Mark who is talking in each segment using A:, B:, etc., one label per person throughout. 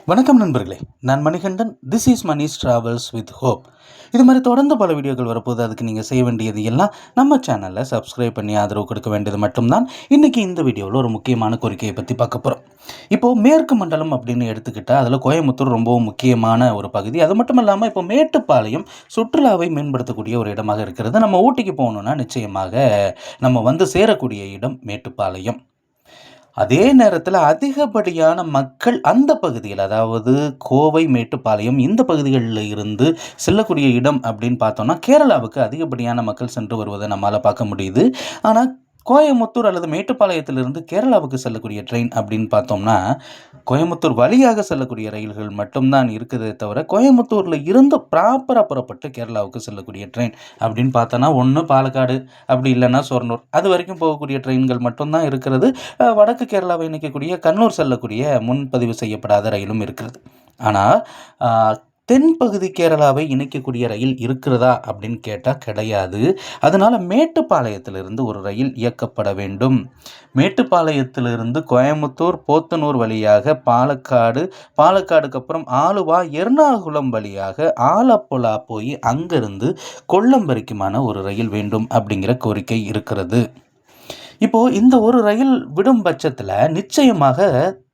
A: வணக்கம் நண்பர்களே, நான் Manikandan. This is Mani's travels with hope. இது மாதிரி தொடர்ந்து பல வீடியோக்கள் வரப்போது. அதுக்கு நீங்கள் செய்ய வேண்டியது எல்லாம் நம்ம சேனலில் சப்ஸ்கிரைப் பண்ணி ஆதரவு கொடுக்க வேண்டியது மட்டும்தான். இன்றைக்கி இந்த வீடியோவில் ஒரு முக்கியமான கோரிக்கையை பற்றி பார்க்க போகிறோம். இப்போது மேற்கு மண்டலம் அப்படின்னு எடுத்துக்கிட்டால் அதில் கோயம்புத்தூர் ரொம்பவும் முக்கியமான ஒரு பகுதி. அது மட்டும் இல்லாமல் இப்போ மேட்டுப்பாளையம் சுற்றுலாவை மேம்படுத்தக்கூடிய ஒரு இடமாக இருக்கிறது. நம்ம ஊட்டிக்கு போகணுன்னா நிச்சயமாக நம்ம வந்து சேரக்கூடிய இடம் மேட்டுப்பாளையம். அதே நேரத்தில் அதிகப்படியான மக்கள் அந்த பகுதியில், அதாவது கோவை, மேட்டுப்பாளையம் இந்த பகுதிகளில் இருந்து செல்லக்கூடிய இடம் அப்படின்னு பார்த்தோம்னா கேரளாவுக்கு அதிகப்படியான மக்கள் சென்று வருவதை நம்மளால் பார்க்க முடியுது. ஆனால் கோயமுத்தூர் அல்லது மேட்டுப்பாளையத்திலிருந்து கேரளாவுக்கு செல்லக்கூடிய ட்ரெயின் அப்படின்னு பார்த்தோம்னா கோயமுத்தூர் வழியாக செல்லக்கூடிய ரயில்கள் மட்டும்தான் இருக்குதே தவிர கோயமுத்தூரில் இருந்து ப்ராப்பராக புறப்பட்டு கேரளாவுக்கு செல்லக்கூடிய ட்ரெயின் அப்படின்னு பார்த்தோன்னா ஒன்று பாலக்காடு, அப்படி இல்லைன்னா சொர்ணூர், அது வரைக்கும் போகக்கூடிய ட்ரெயின்கள் மட்டும்தான் இருக்கிறது. வடக்கு கேரளாவை இணைக்கக்கூடிய கண்ணூர் செல்லக்கூடிய முன்பதிவு செய்யப்படாத ரயிலும் இருக்கிறது. ஆனால் தென்பகுதி கேரளாவை இணைக்கக்கூடிய ரயில் இருக்கிறதா அப்படின்னு கேட்டால் கிடையாது. அதனால் மேட்டுப்பாளையத்திலிருந்து ஒரு ரயில் இயக்கப்பட வேண்டும். மேட்டுப்பாளையத்திலிருந்து கோயமுத்தூர், போத்தனூர் வழியாக பாலக்காடு, பாலக்காடுக்கு அப்புறம் ஆலுவா, எர்ணாகுளம் வழியாக ஆலப்புழா போய் அங்கிருந்து கொல்லம் வரைக்குமான ஒரு ரயில் வேண்டும் அப்படிங்கிற கோரிக்கை இருக்கிறது. இப்போது இந்த ஒரு ரயில் விடும் பட்சத்தில் நிச்சயமாக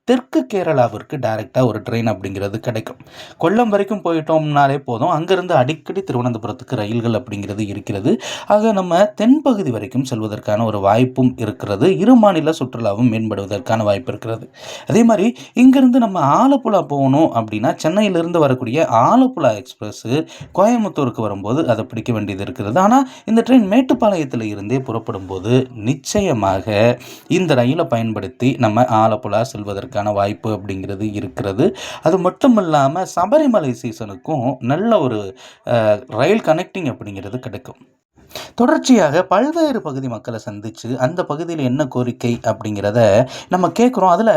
A: தெற்கு கேரளாவிற்கு டைரெக்டாக ஒரு ட்ரெயின் அப்படிங்கிறது கிடைக்கும். கொல்லம் வரைக்கும் போயிட்டோம்னாலே போதும், அங்கேருந்து அடிக்கடி திருவனந்தபுரத்துக்கு ரயில்கள் அப்படிங்கிறது இருக்கிறது. ஆக நம்ம தென்பகுதி வரைக்கும் செல்வதற்கான ஒரு வாய்ப்பும் இருக்கிறது. இரு மாநில சுற்றுலாவும் மேம்படுவதற்கான வாய்ப்பு இருக்கிறது. அதே மாதிரி இங்கேருந்து நம்ம ஆலப்புழா போகணும் அப்படின்னா சென்னையிலிருந்து வரக்கூடிய ஆலப்புழா எக்ஸ்பிரஸ்ஸு கோயம்புத்தூருக்கு வரும்போது அதை பிடிக்க வேண்டியது இருக்கிறது. ஆனால் இந்த ட்ரெயின் மேட்டுப்பாளையத்தில் இருந்தே புறப்படும் போது நிச்சயமாக இந்த ரயிலை பயன்படுத்தி நம்ம ஆலப்புழா செல்வதற்கு வாய்ப்பு அப்படிங்கிறது இருக்கிறது. அது மட்டும் இல்லாமல் சபரிமலை சீசனுக்கும் நல்ல ஒரு ரயில் கனெக்டிங் அப்படிங்கிறது கிடைக்கும். தொடர்ச்சியாக பல்வேறு பகுதி மக்களை சந்தித்து அந்த பகுதியில் என்ன கோரிக்கை அப்படிங்கிறத நம்ம கேட்குறோம். அதில்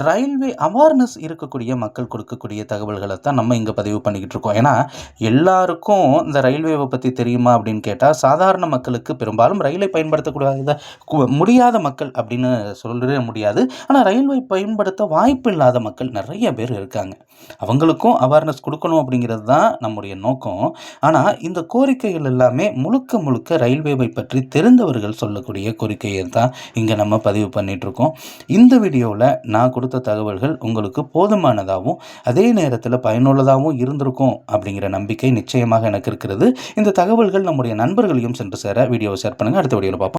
A: ரயில்வே அவேர்னஸ் இருக்கக்கூடிய மக்கள் கொடுக்கக்கூடிய தகவல்களை தான் நம்ம இங்கே பதிவு பண்ணிக்கிட்டு இருக்கோம். ஏன்னா எல்லாருக்கும் இந்த ரயில்வேவை பற்றி தெரியுமா அப்படின்னு கேட்டால் சாதாரண மக்களுக்கு பெரும்பாலும் ரயிலை பயன்படுத்தக்கூடாத முடியாத மக்கள் அப்படின்னு சொல்லவே முடியாது. ஆனால் ரயில்வே பயன்படுத்த வாய்ப்பு இல்லாத மக்கள் நிறைய பேர் இருக்காங்க. அவங்களுக்கும் அவேர்னஸ் கொடுக்கணும் அப்படிங்கிறது தான் நம்முடைய நோக்கம். ஆனால் இந்த கோரிக்கைகள் எல்லாமே முழுக்க முழுக்க ரயில்வேவை பற்றி தெரிந்தவர்கள் சொல்லக்கூடிய கோரிக்கையை தான் இங்கே நம்ம பதிவு பண்ணிகிட்ருக்கோம். இந்த வீடியோவில் நான் கொடுத்த தகவல்கள் உங்களுக்கு போதுமானதாகவும் அதே நேரத்தில் பயனுள்ளதாகவும் இருந்திருக்கும் அப்படிங்கிற நம்பிக்கை நிச்சயமாக எனக்கு இருக்கிறது. இந்த தகவல்கள் நம்முடைய நண்பர்களையும் சென்று சேர வீடியோவை ஷேர் பண்ணுங்கள். அடுத்த வீடியோவில் பார்ப்போம்.